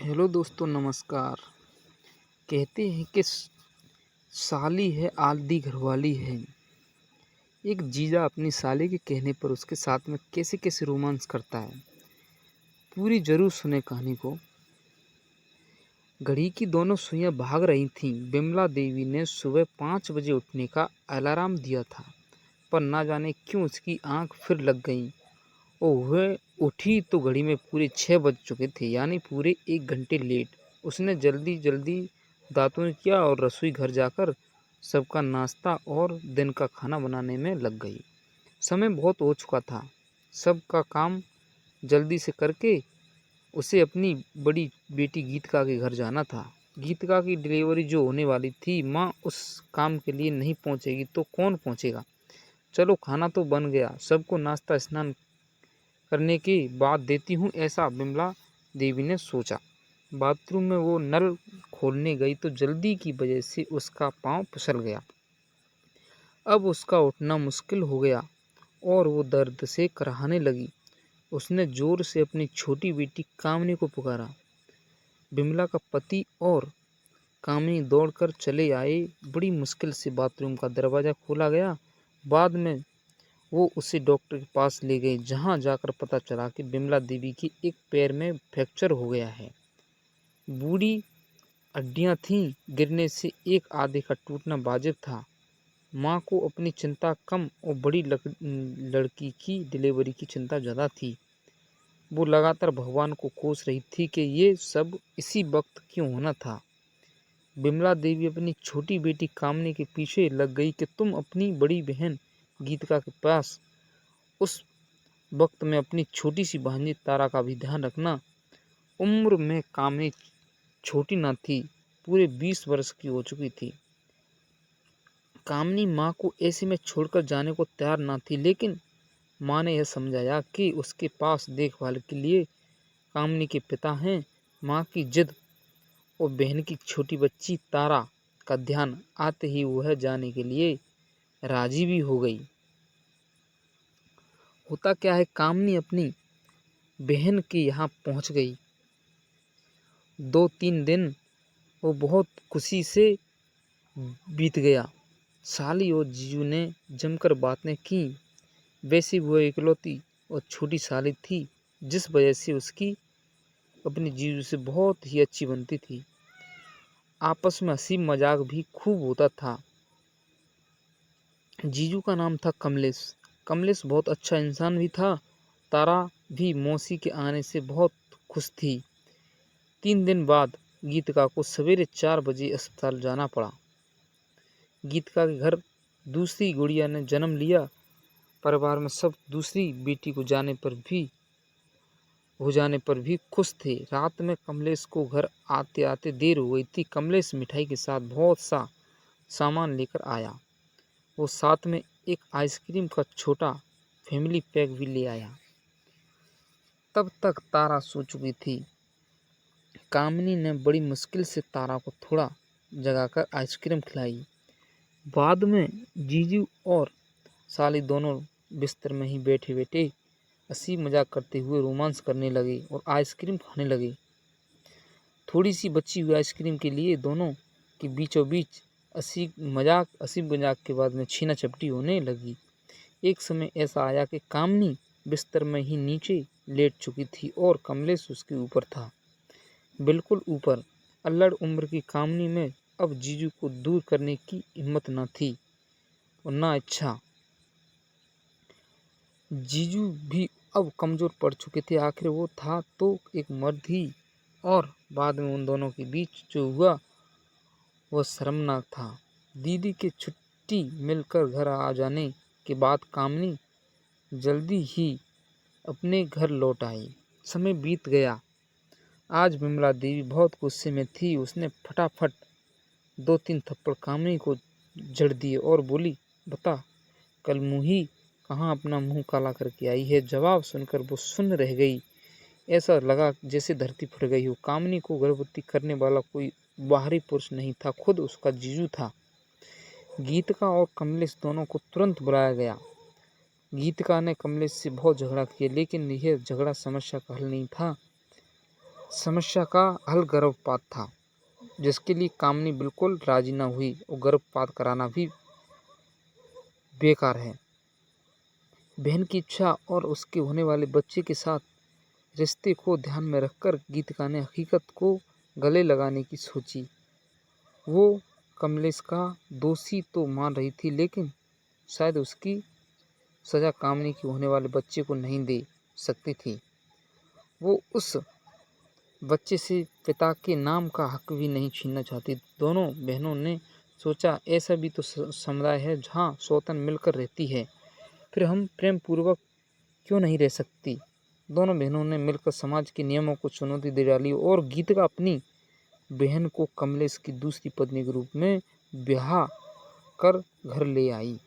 Hello दोस्तों, नमस्कार। कहते हैं कि साली है आधी घरवाली है। एक जीजा अपनी साली के कहने पर उसके साथ में कैसे कैसे रोमांस करता है, पूरी जरूर सुने कहानी को। घड़ी की दोनों सुइयां भाग रही थीं। बिमला देवी ने सुबह 5 बजे उठने का अलार्म दिया था, पर ना जाने क्यों उसकी आंख फिर लग गई और वह उठी तो घड़ी में पूरे 6 बज चुके थे, यानी पूरे 1 घंटे लेट। उसने जल्दी जल्दी दातुन किया और रसोई घर जाकर सबका नाश्ता और दिन का खाना बनाने में लग गई। समय बहुत हो चुका था। सबका काम जल्दी से करके उसे अपनी बड़ी बेटी गीतिका के घर जाना था। गीतिका की डिलीवरी जो होने वाली थी, माँ उस काम के लिए नहीं पहुँचेगी तो कौन पहुँचेगा। चलो, खाना तो बन गया, सबको नाश्ता स्नान करने की बात देती हूँ, ऐसा बिमला देवी ने सोचा। बाथरूम में वो नल खोलने गई तो जल्दी की वजह से उसका पांव फिसल गया। अब उसका उठना मुश्किल हो गया और वो दर्द से कराहने लगी। उसने जोर से अपनी छोटी बेटी कामनी को पुकारा। बिमला का पति और कामनी दौड़कर चले आए। बड़ी मुश्किल से बाथरूम का दरवाज़ा खोला गया। बाद में वो उसे डॉक्टर के पास ले गए, जहां जाकर पता चला कि बिमला देवी की एक पैर में फ्रैक्चर हो गया है। बूढ़ी हड्डियां थीं, गिरने से एक आधे का टूटना वाजिब था। माँ को अपनी चिंता कम और बड़ी लड़की की डिलीवरी की चिंता ज़्यादा थी। वो लगातार भगवान को कोस रही थी कि ये सब इसी वक्त क्यों होना था। बिमला देवी अपनी छोटी बेटी कामनी के पीछे लग गई कि तुम अपनी बड़ी बहन गीतिका के पास उस वक्त में अपनी छोटी सी भांजी तारा का भी ध्यान रखना। उम्र में कामनी छोटी न थी, पूरे 20 वर्ष की हो चुकी थी। कामनी माँ को ऐसे में छोड़कर जाने को तैयार न थी, लेकिन माँ ने यह समझाया कि उसके पास देखभाल के लिए कामनी के पिता हैं। माँ की जिद और बहन की छोटी बच्ची तारा का ध्यान आते ही वह जाने के लिए राजी भी हो गई। होता क्या है, कामनी अपनी बहन के यहाँ पहुँच गई। 2-3 दिन वो बहुत खुशी से बीत गया। साली और जीजू ने जमकर बातें की। वैसे वो इकलौती और छोटी साली थी, जिस वजह से उसकी अपनी जीजू से बहुत ही अच्छी बनती थी। आपस में हंसी मजाक भी खूब होता था। जीजू का नाम था कमलेश। कमलेश बहुत अच्छा इंसान भी था। तारा भी मौसी के आने से बहुत खुश थी। 3 दिन बाद गीतिका को सवेरे 4 बजे अस्पताल जाना पड़ा। गीतिका के घर दूसरी गुड़िया ने जन्म लिया। परिवार में सब दूसरी बेटी को जाने पर भी खुश थे। रात में कमलेश को घर आते आते देर हो गई थी। कमलेश मिठाई के साथ बहुत सा सामान लेकर आया। वो साथ में एक आइसक्रीम का छोटा फैमिली पैक भी ले आया। तब तक तारा सो चुकी थी। कामिनी ने बड़ी मुश्किल से तारा को थोड़ा जगाकर आइसक्रीम खिलाई। बाद में जीजू और साली दोनों बिस्तर में ही बैठे बैठे हंसी मजाक करते हुए रोमांस करने लगे और आइसक्रीम खाने लगे। थोड़ी सी बची हुई आइसक्रीम के लिए दोनों के बीचों बीच हंसी मजाक के बाद में छीना झपटी होने लगी। एक समय ऐसा आया कि कामनी बिस्तर में ही नीचे लेट चुकी थी और कमलेश उसके ऊपर था, बिल्कुल ऊपर। अल्लड़ उम्र की कामनी में अब जीजू को दूर करने की हिम्मत न थी और न इच्छा। जीजू भी अब कमज़ोर पड़ चुके थे। आखिर वो था तो एक मर्द ही, और बाद में उन दोनों के बीच जो हुआ वह शर्मनाक था। दीदी के छुट्टी मिलकर घर आ जाने के बाद कामनी जल्दी ही अपने घर लौट आई। समय बीत गया। आज बिमला देवी बहुत गुस्से में थी। उसने फटाफट 2-3 थप्पड़ कामनी को जड़ दिए और बोली, बता, कल मुही कहाँ अपना मुंह काला करके आई है। जवाब सुनकर वो सुन्न रह गई। ऐसा लगा जैसे धरती फट गई हो। कामनी को गर्भवती करने वाला कोई बाहरी पुरुष नहीं था, खुद उसका जीजू था। गीतिका और कमलेश दोनों को तुरंत बुलाया गया। गीतिका ने कमलेश से बहुत झगड़ा किया, लेकिन यह झगड़ा समस्या का हल नहीं था। समस्या का हल गर्भपात था, जिसके लिए कामिनी बिल्कुल राजी न हुई और गर्भपात कराना भी बेकार है। बहन की इच्छा और उसके होने वाले बच्चे के साथ रिश्ते को ध्यान में रखकर गीतिका ने हकीकत को गले लगाने की सोची। वो कमलेश का दोषी तो मान रही थी, लेकिन शायद उसकी सजा कामिनी के होने वाले बच्चे को नहीं दे सकती थी। वो उस बच्चे से पिता के नाम का हक भी नहीं छीनना चाहती। दोनों बहनों ने सोचा, ऐसा भी तो समुदाय है जहाँ सौतन मिलकर रहती है, फिर हम प्रेम पूर्वक क्यों नहीं रह सकती। दोनों बहनों ने मिलकर समाज के नियमों को चुनौती दे डाली और गीतिका अपनी बहन को कमलेश की दूसरी पत्नी के रूप में ब्याह कर घर ले आई।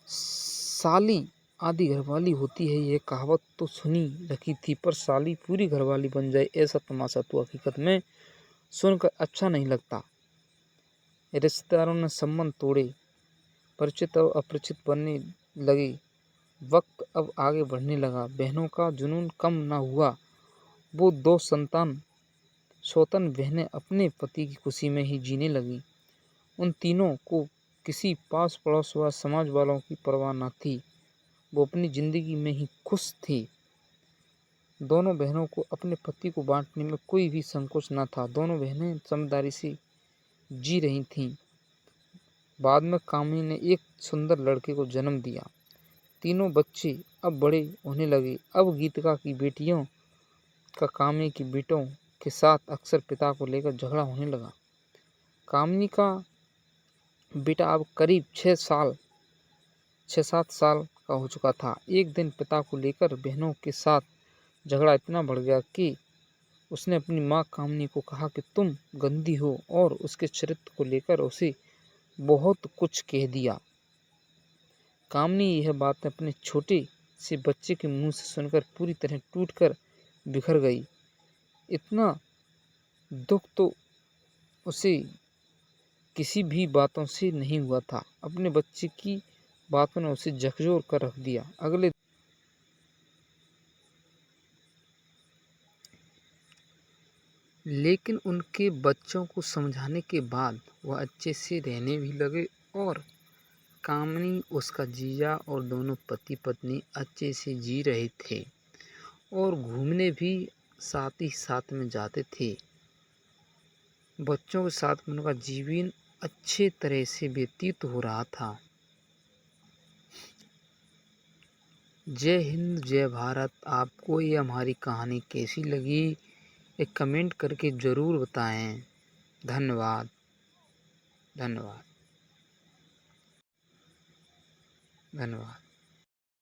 साली आधी घरवाली होती है, यह कहावत तो सुनी रखी थी, पर साली पूरी घरवाली बन जाए ऐसा तमाशा तो हकीकत में सुनकर अच्छा नहीं लगता। रिश्तेदारों ने संबंध तोड़े, परिचित और अपरिचित बनने लगे। वक्त अब आगे बढ़ने लगा, बहनों का जुनून कम न हुआ। वो 2 संतान सौतन बहनें अपने पति की खुशी में ही जीने लगी। उन तीनों को किसी पास पड़ोस व समाज वालों की परवाह न थी। वो अपनी जिंदगी में ही खुश थी। दोनों बहनों को अपने पति को बांटने में कोई भी संकोच न था। दोनों बहनें समझदारी से जी रही थीं। बाद में कामिनी ने एक सुंदर लड़के को जन्म दिया। तीनों बच्चे अब बड़े होने लगे। अब गीतिका की बेटियों का कामिनी की बेटों के साथ अक्सर पिता को लेकर झगड़ा होने लगा। कामिनी का बेटा अब करीब 6-7 साल का हो चुका था। एक दिन पिता को लेकर बहनों के साथ झगड़ा इतना बढ़ गया कि उसने अपनी माँ कामिनी को कहा कि तुम गंदी हो, और उसके चरित्र को लेकर उसे बहुत कुछ कह दिया। कामिनी यह बात अपने छोटे से बच्चे के मुंह से सुनकर पूरी तरह टूटकर बिखर गई। इतना दुख तो उसे किसी भी बातों से नहीं हुआ था। अपने बच्चे की बातों ने उसे झकझोर कर रख दिया। लेकिन उनके बच्चों को समझाने के बाद वह अच्छे से रहने भी लगे, और कामिनी, उसका जीजा और दोनों पति पत्नी अच्छे से जी रहे थे और घूमने भी साथ ही साथ में जाते थे। बच्चों के साथ उनका जीवन अच्छे तरह से व्यतीत हो रहा था। जय हिंद, जय भारत। आपको ये हमारी कहानी कैसी लगी, एक कमेंट करके ज़रूर बताएं। धन्यवाद। धन्यवाद। धन्यवाद।